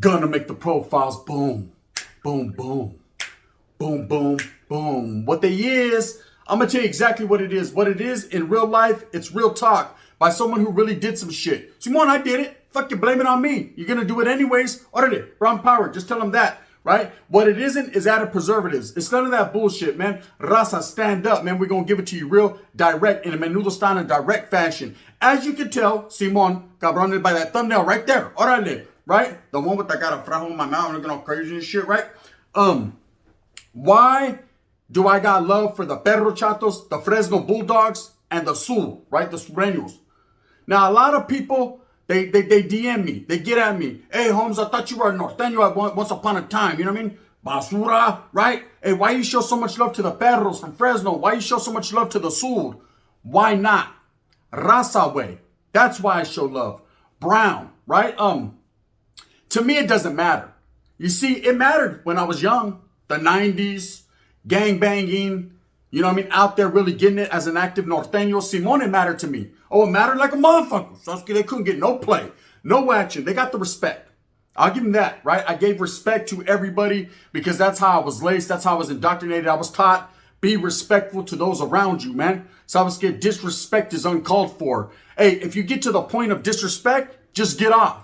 Gonna make the profiles boom, boom, boom, boom, boom, boom. What they is, I'm gonna tell you exactly what it is. What it is in real life, it's real talk by someone who really did some shit. Simon, I did it. Fuck you, blame it on me. You're gonna do it anyways. Orale, brown power. Just tell them that, right? What it isn't is added preservatives. It's none of that bullshit, man. Raza, stand up, man. We're gonna give it to you real direct in a menudo style in direct fashion. As you can tell, Simon, cabrones, by that thumbnail right there. Orale. Right? The one with I got a frajo in my mouth looking all crazy and shit, right? Why do I got love for the Perro Chatos, the Fresno Bulldogs, and the Sur, right? The Surenos. Now, a lot of people, they DM me. They get at me. Hey, Holmes, I thought you were a norteño once upon a time. You know what I mean? Basura, right? Hey, why you show so much love to the Perros from Fresno? Why you show so much love to the Sur? Why not? Raza way. That's why I show love. Brown, right? To me, it doesn't matter. You see, it mattered when I was young. The 90s, gang banging, you know what I mean? Out there really getting it as an active norteño. Simón, it mattered to me. Oh, it mattered like a motherfucker. So they couldn't get no play, no action. They got the respect. I'll give them that, right? I gave respect to everybody because that's how I was laced. That's how I was indoctrinated. I was taught, be respectful to those around you, man. So I was scared disrespect is uncalled for. Hey, if you get to the point of disrespect, just get off.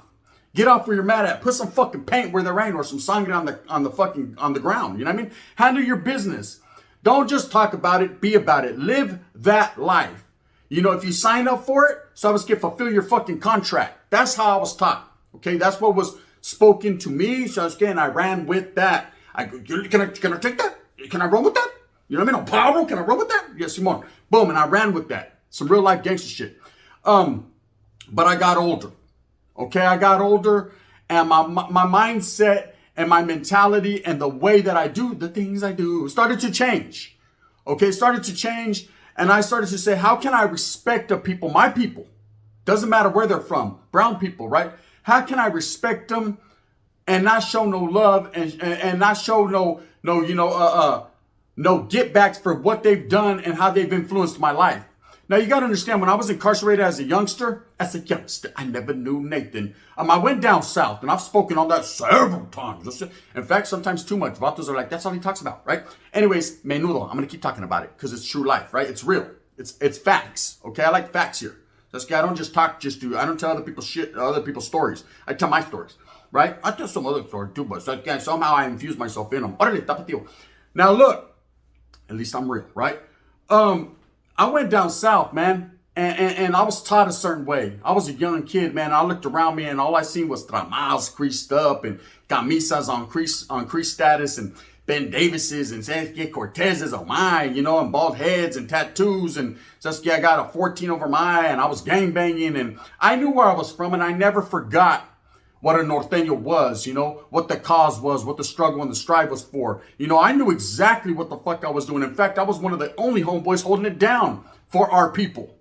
Get off where you're mad at. Put some fucking paint where there ain't or some sangre on the ground. You know what I mean? Handle your business. Don't just talk about it. Be about it. Live that life. You know, if you sign up for it, so I was going to fulfill your fucking contract. That's how I was taught. Okay, that's what was spoken to me. So I ran with that. I go, can I take that? Can I run with that? You know what I mean? No power. Can I run with that? Yes, Simon. Boom, and I ran with that. Some real life gangster shit. But I got older. Okay, I got older and my mindset and my mentality and the way that I do the things I do started to change. Okay, started to change. And I started to say, how can I respect the people, my people? Doesn't matter where they're from, brown people, right? How can I respect them and not show no love and not show no get backs for what they've done and how they've influenced my life? Now, you got to understand, when I was incarcerated as a youngster, I never knew Nathan. I went down south, and I've spoken on that several times. In fact, sometimes too much. Vatos are like, that's all he talks about, right? Anyways, menudo, I'm going to keep talking about it because it's true life, right? It's real. It's facts, okay? I like facts here. I don't just talk, I don't tell other people's shit, other people's stories. I tell my stories, right? I tell some other stories too, but somehow I infuse myself in them. Now, look, at least I'm real, right? I went down south, man, and I was taught a certain way. I was a young kid, man. I looked around me, and all I seen was tramas creased up and camisas on crease status and Ben Davises and Saskia Cortezes on my, you know, and bald heads and tattoos. And Saskia, I got a 14 over my, and I was gangbanging, and I knew where I was from, and I never forgot what a norteño was, you know, what the cause was, what the struggle and the strive was for. You know, I knew exactly what the fuck I was doing. In fact, I was one of the only homeboys holding it down for our people,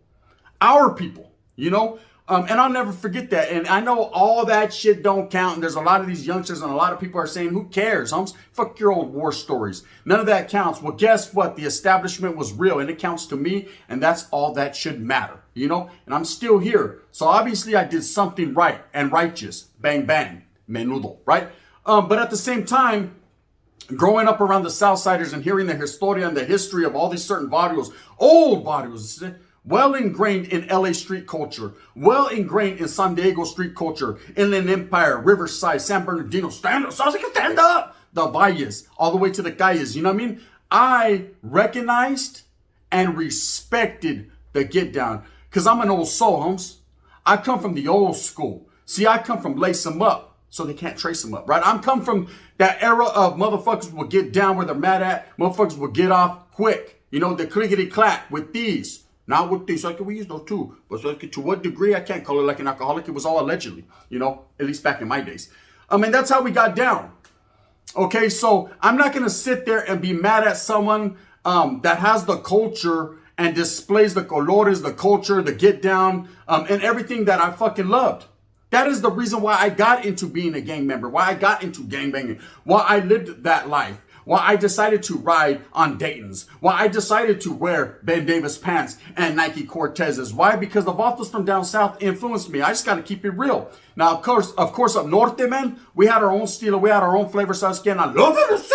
you know, and I'll never forget that. And I know all that shit don't count. And there's a lot of these youngsters and a lot of people are saying, who cares, Holmes? Fuck your old war stories. None of that counts. Well, guess what? The establishment was real and it counts to me. And that's all that should matter, you know, and I'm still here. So obviously I did something right and righteous. Bang, bang, menudo, right? But at the same time, growing up around the Southsiders and hearing the historia and the history of all these certain barrios, old barrios, well ingrained in LA street culture, well ingrained in San Diego street culture, Inland Empire, Riverside, San Bernardino, stand up, stand up, the Valles, all the way to the Calles, you know what I mean? I recognized and respected the get down because I'm an old soul, Holmes. I come from the old school. See, I come from lace them up so they can't trace them up, right? I'm come from that era of motherfuckers will get down where they're mad at. Motherfuckers will get off quick. You know, the clickety clack with these. Not with these. Like we use those too. But to what degree, I can't call it like an alcoholic. It was all allegedly, you know, at least back in my days. And that's how we got down. Okay, so I'm not going to sit there and be mad at someone that has the culture and displays the colores, the culture, the get down, and everything that I fucking loved. That is the reason why I got into being a gang member, why I got into gangbanging, why I lived that life, Why I decided to ride on Dayton's. Why I decided to wear Ben Davis pants and Nike Cortezes. Why? Because the vatos from down south influenced me. I just got to keep it real. Now, of course, up north, man, we had our own style. We had our own flavor. So again, I love it.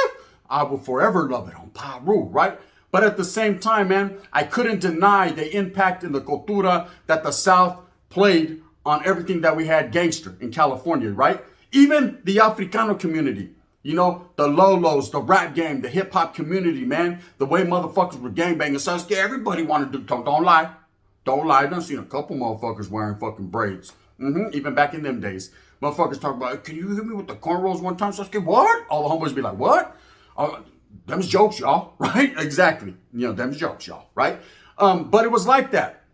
I will forever love it on Peru, right? But at the same time, man, I couldn't deny the impact in the cultura that the South played on everything that we had gangster in California, right? Even the Africano community, you know, the Lolos, the rap game, the hip hop community, man, the way motherfuckers were gangbanging. So everybody wanted to do, don't lie. Don't lie. I done seen a couple motherfuckers wearing fucking braids. Even back in them days. Motherfuckers talk about, can you hit me with the cornrows one time? So what? All the homeboys be like, what? Them's jokes, y'all, right? Exactly. You know, them's jokes, y'all, right? But it was like that.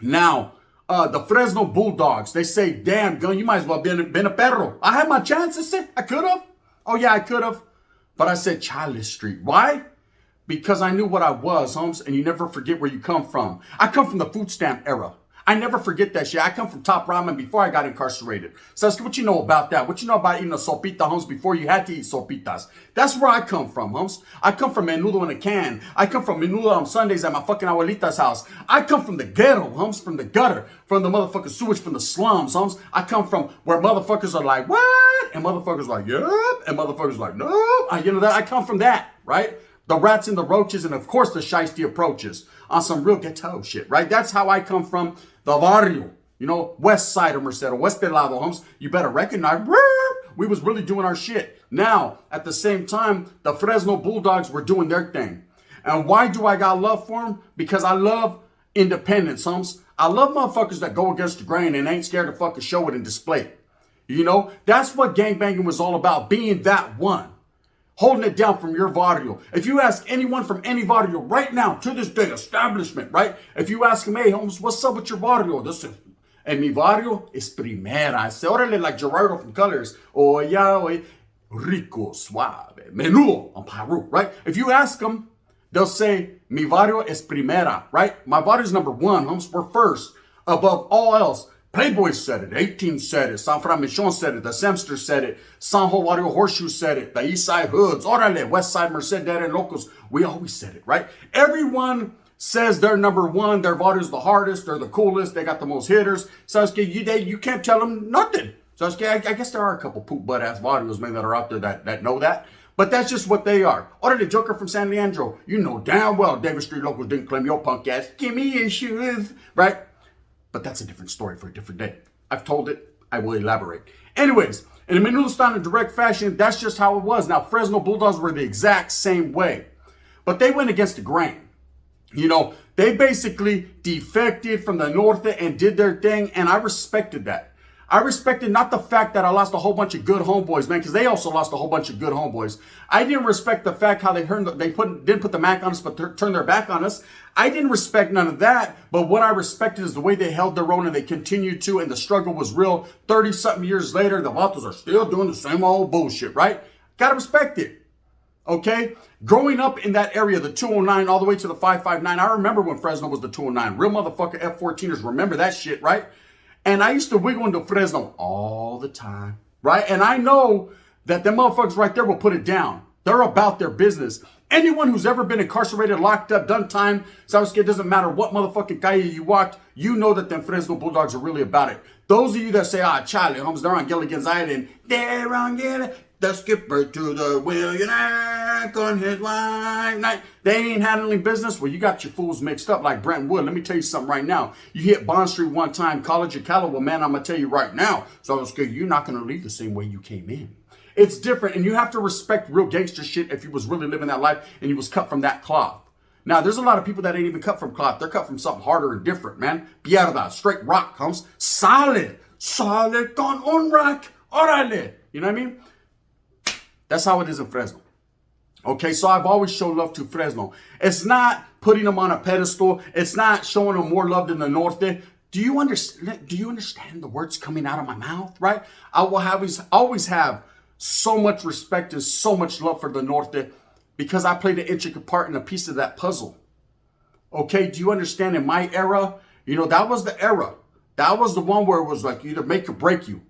Now, the Fresno Bulldogs, they say, damn, gun, you might as well been a perro. I had my chances. I could have. Oh, yeah, I could have. But I said Charlie Street. Why? Because I knew what I was, Holmes, and you never forget where you come from. I come from the food stamp era. I never forget that shit. I come from Top Ramen before I got incarcerated. So what you know about that? What you know about eating a sopita, Holmes, before you had to eat sopitas? That's where I come from, Holmes. I come from menudo in a can. I come from menudo on Sundays at my fucking abuelita's house. I come from the ghetto, Holmes, from the gutter, from the motherfucking sewage, from the slums, Holmes. I come from where motherfuckers are like, what? And motherfuckers like, yep. And motherfuckers like, no. You know that? I come from that, right? The rats and the roaches and, of course, the shiesty approaches on some real ghetto shit, right? That's how I come from the barrio, you know, west side of Merced, west del lado, Holmes. You better recognize, we was really doing our shit. Now, at the same time, the Fresno Bulldogs were doing their thing. And why do I got love for them? Because I love independence, Holmes. I love motherfuckers that go against the grain and ain't scared to fucking show it and display it. You know, that's what gangbanging was all about, being that one. Holding it down from your barrio. If you ask anyone from any barrio right now, to this day, establishment, right? If you ask them, hey, Holmes, what's up with your barrio? This is, and mi barrio es primera. I say, órale, like Gerardo from Colors. Oh, yeah, rico, suave, menudo, on Peru, right? If you ask them, they'll say, mi barrio es primera, right? My barrio is number one, Holmes. We're first, above all else. Playboy said it, 18 said it, San Fran Michon said it, the Semster said it, San Joario Horseshoe said it, the East Side Hoods, Orale, West Side Merced, Dead and Locals, we always said it, right? Everyone says they're number one, their barrio's the hardest, they're the coolest, they got the most hitters. So you can't tell them nothing. So I guess there are a couple poop butt ass barrios, man, that are out there that know that. But that's just what they are. Orale, Joker from San Leandro, you know damn well David Street Locals didn't claim your punk ass. Give me issues, right? But that's a different story for a different day. I've told it. I will elaborate. Anyways, in a menudo style in direct fashion, that's just how it was. Now, Fresno Bulldogs were the exact same way. But they went against the grain. You know, they basically defected from the north and did their thing, and I respected that. I respected not the fact that I lost a whole bunch of good homeboys, man, because they also lost a whole bunch of good homeboys. I didn't respect the fact how didn't put the Mac on us, but turned their back on us. I didn't respect none of that, but what I respected is the way they held their own and they continued to, and the struggle was real. 30-something years later, the Vatos are still doing the same old bullshit, right? Gotta respect it, okay? Growing up in that area, the 209 all the way to the 559, I remember when Fresno was the 209. Real motherfucker F-14ers remember that shit, right? And I used to wiggle into Fresno all the time, right? And I know that the motherfuckers right there will put it down. They're about their business. Anyone who's ever been incarcerated, locked up, done time, it doesn't matter what motherfucking calle you walked, you know that them Fresno Bulldogs are really about it. Those of you that say, Charlie, Holmes, they're on Gilligan's Island. They're on Gilligan. The skipper to the millionaire on his wife night. They ain't handling business. Well, you got your fools mixed up like Brentwood. Let me tell you something right now. You hit Bond Street one time, College of Callaway, man, I'm going to tell you right now. So you're not going to leave the same way you came in. It's different, and you have to respect real gangster shit if you was really living that life and you was cut from that cloth. Now, there's a lot of people that ain't even cut from cloth. They're cut from something harder and different, man. Pierda, straight rock comes solid con un rock. Orale. You know what I mean? That's how it is in Fresno. Okay, so I've always shown love to Fresno. It's not putting them on a pedestal. It's not showing them more love than the Norte. Do you understand the words coming out of my mouth, right? I will always have so much respect and so much love for the Norte because I played an intricate part in a piece of that puzzle. Okay, do you understand? In my era, that was the era. That was the one where it was like either make or break you.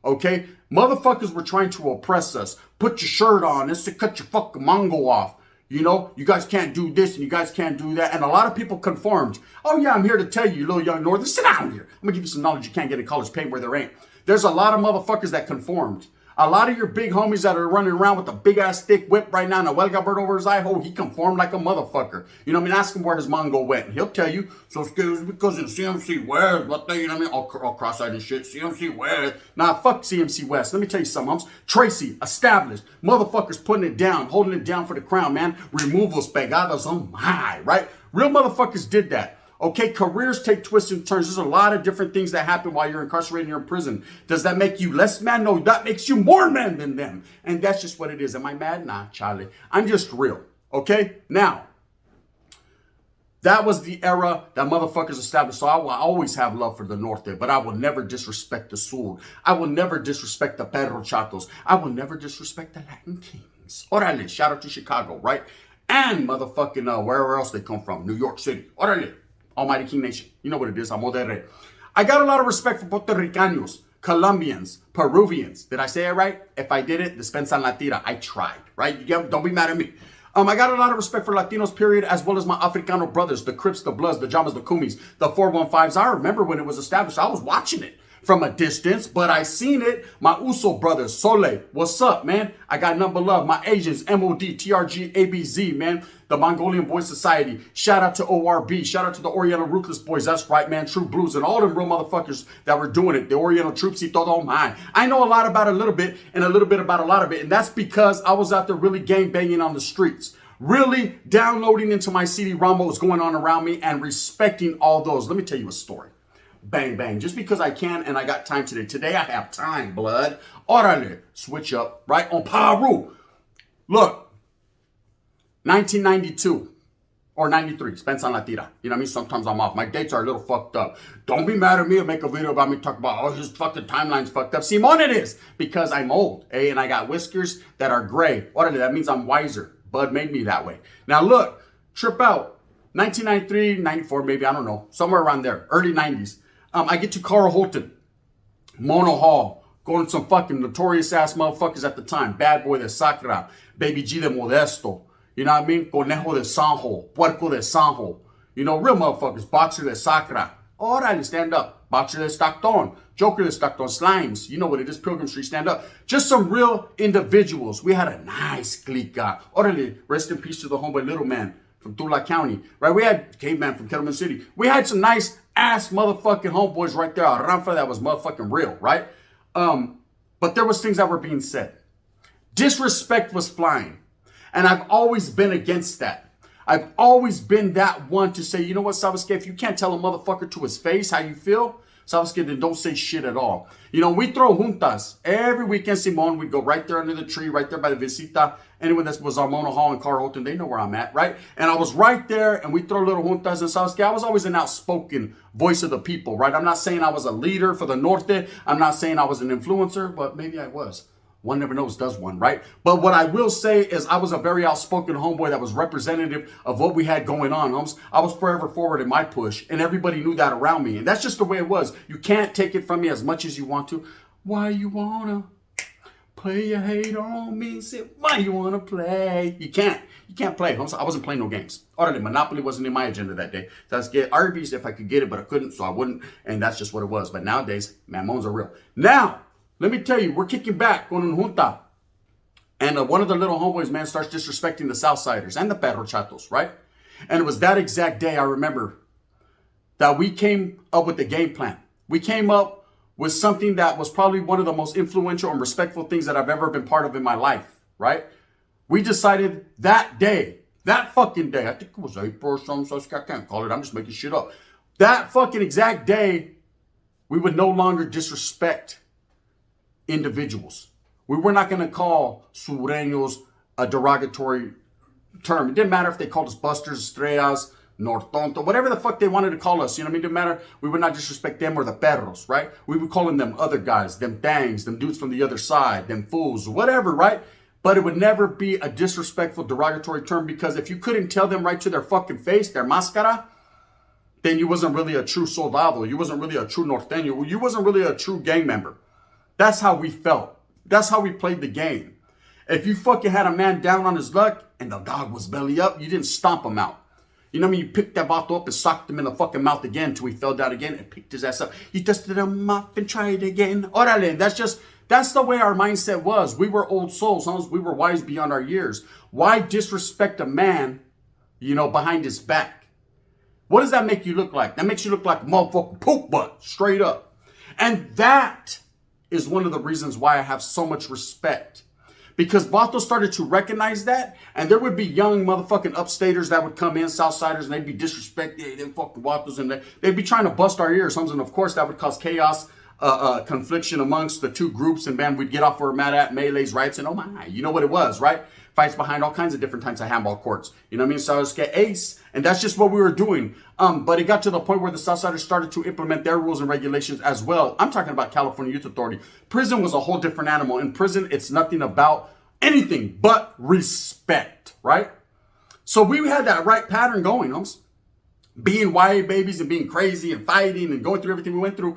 Okay, Motherfuckers were trying to oppress us. Put your shirt on. It's to cut your fucking Mongo off. You know, you guys can't do this and you guys can't do that. And a lot of people conformed. Oh yeah, I'm here to tell you, little young Northern, sit down here. I'm gonna give you some knowledge you can't get in college paid where there ain't. There's a lot of motherfuckers that conformed. A lot of your big homies that are running around with a big ass thick whip right now and a huelga bird over his eye hole, he conformed like a motherfucker. You know what I mean? Ask him where his Mongo went. And he'll tell you, so it's because in CMC West, what they, you know what I mean? All cross-eyed and shit. CMC West. Nah, fuck CMC West. Let me tell you something, homes. Tracy, established. Motherfuckers putting it down, holding it down for the crown, man. Removals, pegadas on my, right? Real motherfuckers did that. Okay, careers take twists and turns. There's a lot of different things that happen while you're incarcerated and you're in prison. Does that make you less man? No, that makes you more man than them. And that's just what it is. Am I mad? Nah, Charlie. I'm just real. Okay? Now, that was the era that motherfuckers established. So I will always have love for the Norte, but I will never disrespect the Sur. I will never disrespect the Perro Chatos. I will never disrespect the Latin Kings. Orale, shout out to Chicago, right? And motherfucking wherever else they come from. New York City. Orale. Almighty King Nation. You know what it is. I'm Odere. I got a lot of respect for Puerto Ricanos, Colombians, Peruvians. Did I say it right? If I did it, dispensa la tira. I tried, right? Don't be mad at me. I got a lot of respect for Latinos, period, as well as my Africano brothers, the Crips, the Bloods, the Jamas, the Kumis, the 415s. I remember when it was established. I was watching it from a distance, but I seen it. My Uso brothers, Sole, what's up, man? I got number love. My Asians, MOD, TRG, ABZ, man. The Mongolian Boys Society. Shout out to ORB. Shout out to the Oriental Ruthless Boys. That's right, man. True Blues and all them real motherfuckers that were doing it. The Oriental Troops y todo mine. I know a lot about a little bit and a little bit about a lot of it. And that's because I was out there really gang banging on the streets. Really downloading into my CD-ROM what was going on around me and respecting all those. Let me tell you a story. Bang, bang. Just because I can and I got time today. Today I have time, blood. Orale. Switch up, right? On Paru. Look. 1992 or 93. Spence on la tira. You know what I mean? Sometimes I'm off. My dates are a little fucked up. Don't be mad at me and make a video about me talk about, oh, his fucking timeline's fucked up. Simon, it is. Because I'm old, eh? And I got whiskers that are gray. Orale. That means I'm wiser. Bud made me that way. Now look. Trip out. 1993, 94 maybe. I don't know. Somewhere around there. Early 90s. I get to Carl Holton, Mono Hall, going to some fucking notorious ass motherfuckers at the time. Bad Boy de Sacra, Baby G de Modesto, you know what I mean? Conejo de Sanjo, Puerco de Sanjo, you know, real motherfuckers. Boxer de Sacra, orale, stand up. Boxer de Stockton, Joker de Stockton, Slimes, you know what it is, Pilgrim Street, stand up. Just some real individuals. We had a nice clica. Orale, rest in peace to the homeboy Little Man from Tula County, right? We had Caveman from Kettleman City. We had some nice ass motherfucking homeboys right there. Ramfa, that was motherfucking real, right? But there was things that were being said. Disrespect was flying. And I've always been against that. I've always been that one to say, you know what, Sabasque, if you can't tell a motherfucker to his face how you feel, Sabasque, then don't say shit at all. You know, we throw juntas. Every weekend, Simon, we'd go right there under the tree, right there by the Visita. Anyone that was Armona Hall and Carl Holton, they know where I'm at, right? And I was right there, and we throw little juntas in Sabasque. I was always an outspoken voice of the people, right? I'm not saying I was a leader for the Norte. I'm not saying I was an influencer, but maybe I was. One never knows, does one, right? But what I will say is I was a very outspoken homeboy that was representative of what we had going on, homes. I was forever forward in my push, and everybody knew that around me. And that's just the way it was. You can't take it from me as much as you want to. Why you wanna play your hate on me? Say, why you wanna play? You can't. You can't play, homes. I wasn't playing no games. Orale, Monopoly wasn't in my agenda that day. So I was get Arby's if I could get it, but I couldn't, so I wouldn't. And that's just what it was. But nowadays, mamons are real. Now, let me tell you, we're kicking back on un junta. And one of the little homeboys, man, starts disrespecting the Southsiders and the Perro Chatos, right? And it was that exact day, I remember, that we came up with the game plan. We came up with something that was probably one of the most influential and respectful things that I've ever been part of in my life, right? We decided that day, that fucking day, I think it was April or something, so I can't call it, I'm just making shit up. That fucking exact day, we would no longer disrespect individuals. We were not going to call Surenos a derogatory term. It didn't matter if they called us busters, estrellas, nortonto, whatever the fuck they wanted to call us. You know what I mean? It didn't matter. We would not disrespect them or the perros, right? We would call them other guys, them thangs, them dudes from the other side, them fools, whatever, right? But it would never be a disrespectful, derogatory term, because if you couldn't tell them right to their fucking face, their máscara, then you wasn't really a true soldado. You wasn't really a true norteño. You wasn't really a true gang member. That's how we felt. That's how we played the game. If you fucking had a man down on his luck and the dog was belly up, you didn't stomp him out. You know what I mean? You picked that vato up and socked him in the fucking mouth again until he fell down again and picked his ass up. You dusted him off and tried again. Orale, that's the way our mindset was. We were old souls, huh? We were wise beyond our years. Why disrespect a man, behind his back? What does that make you look like? That makes you look like a motherfucking poop butt, straight up. And that is one of the reasons why I have so much respect. Because vatos started to recognize that, and there would be young motherfucking upstaters that would come in, Southsiders, and they'd be disrespected, them fucking vatos, and they'd be trying to bust our ears, and of course that would cause chaos, confliction amongst the two groups, and man, we'd get off where we're mad at, melees, riots, and oh my, you know what it was, right? Fights behind all kinds of different types of handball courts, you know what I mean? So I was get ace, and that's just what we were doing. But it got to the point where the Southsiders started to implement their rules and regulations as well. I'm talking about California Youth Authority. Prison was a whole different animal. In prison, it's nothing about anything but respect, right? So we had that right pattern going, homes. Being white babies and being crazy and fighting and going through everything we went through.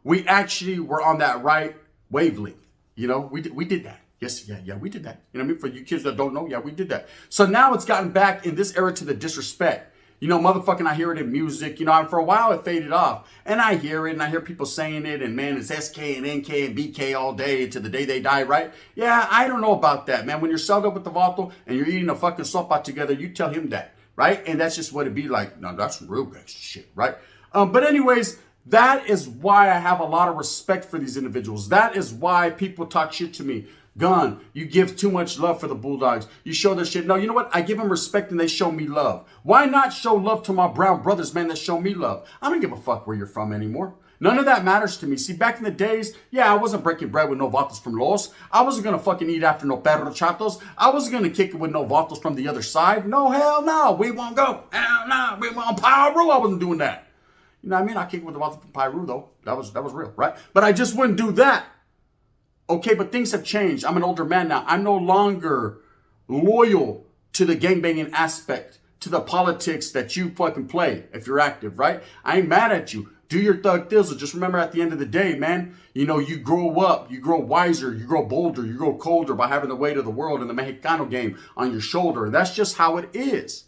We actually were on that right wavelength. We did that. Yes, yeah, we did that. You know what I mean? For you kids that don't know, yeah, we did that. So now it's gotten back in this era to the disrespect. Motherfucking, I hear it in music, and for a while it faded off. And I hear it, and I hear people saying it, and man, it's SK and NK and BK all day to the day they die, right? Yeah, I don't know about that, man. When you're sold up with the vato and you're eating a fucking sopa together, you tell him that, right? And that's just what it'd be like. No, that's real gangster shit, right? But anyways, that is why I have a lot of respect for these individuals. That is why people talk shit to me. Gun, you give too much love for the Bulldogs. You show their shit. No, you know what? I give them respect and they show me love. Why not show love to my brown brothers, man, that show me love? I don't give a fuck where you're from anymore. None of that matters to me. See, back in the days, yeah, I wasn't breaking bread with no vatos from Los. I wasn't going to fucking eat after no perro chatos. I wasn't going to kick it with no vatos from the other side. No, hell no. We won't go. Hell no. We won't Pyru. I wasn't doing that. You know what I mean? I kicked with the vatos from Pyru, though. That was real, right? But I just wouldn't do that. Okay, but things have changed. I'm an older man now. I'm no longer loyal to the gangbanging aspect, to the politics that you fucking play if you're active, right? I ain't mad at you. Do your thug thizzle. Just remember at the end of the day, man, you grow up, you grow wiser, you grow bolder, you grow colder by having the weight of the world and the Mexicano game on your shoulder. And that's just how it is.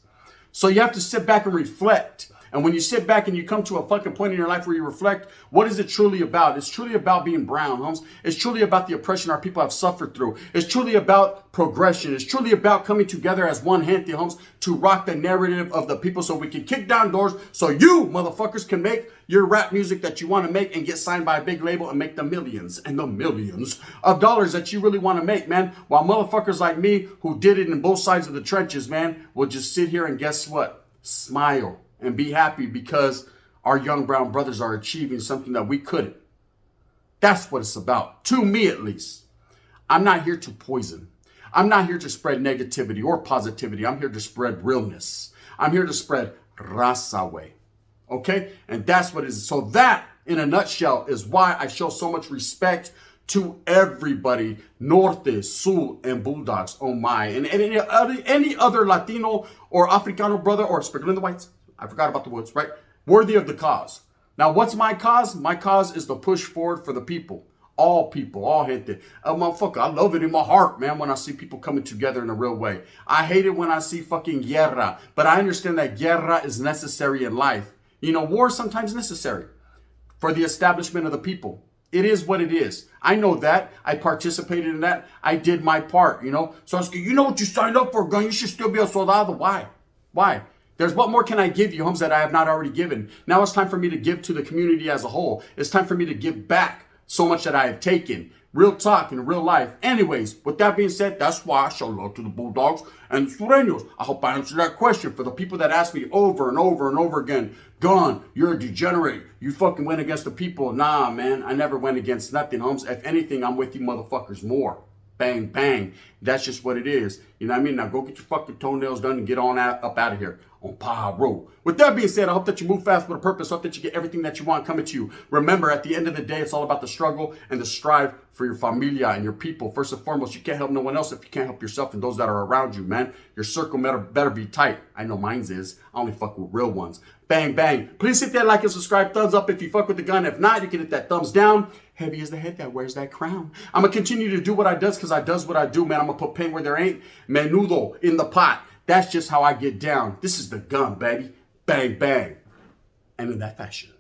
So you have to sit back and reflect. And when you sit back and you come to a fucking point in your life where you reflect, what is it truly about? It's truly about being brown, homes. It's truly about the oppression our people have suffered through. It's truly about progression. It's truly about coming together as one gente, homes, to rock the narrative of the people so we can kick down doors so you motherfuckers can make your rap music that you want to make and get signed by a big label and make the millions and the millions of dollars that you really want to make, man. While motherfuckers like me who did it in both sides of the trenches, man, will just sit here and guess what? Smile. And be happy because our young brown brothers are achieving something that we couldn't. That's what it's about. To me, at least. I'm not here to poison. I'm not here to spread negativity or positivity. I'm here to spread realness. I'm here to spread raza way. Okay? And that's what it is. So that, in a nutshell, is why I show so much respect to everybody, Norte, Sul, and Bulldogs. Oh my. And any other Latino or Africano brother or sprinkling the whites. I forgot about the woods, right? Worthy of the cause. Now, what's my cause? My cause is to push forward for the people. All gente. Motherfucker, I love it in my heart, man, when I see people coming together in a real way. I hate it when I see fucking guerra. But I understand that guerra is necessary in life. War is sometimes necessary for the establishment of the people. It is what it is. I know that. I participated in that. I did my part, So you know what you signed up for, gun. You should still be a soldado. Why? There's what more can I give you, homes, that I have not already given. Now it's time for me to give to the community as a whole. It's time for me to give back so much that I have taken. Real talk in real life. Anyways, with that being said, that's why I show love to the Bulldogs and the Surenos. I hope I answered that question for the people that ask me over and over and over again, Gun, you're a degenerate. You fucking went against the people. Nah, man, I never went against nothing, homes. If anything, I'm with you motherfuckers more. Bang, bang. That's just what it is. You know what I mean? Now go get your fucking toenails done and get on up out of here. On Pyro. With that being said, I hope that you move fast with a purpose. I hope that you get everything that you want coming to you. Remember, at the end of the day, it's all about the struggle and the strive for your familia and your people. First and foremost, you can't help no one else if you can't help yourself and those that are around you, man. Your circle better be tight. I know mine's is. I only fuck with real ones. Bang, bang. Please hit that like and subscribe. Thumbs up if you fuck with the gun. If not, you can hit that thumbs down. Heavy is the head that wears that crown. I'm going to continue to do what I does because I does what I do, man. I'm going to put pain where there ain't. Menudo in the pot. That's just how I get down. This is the gun, baby. Bang, bang. And in that fashion.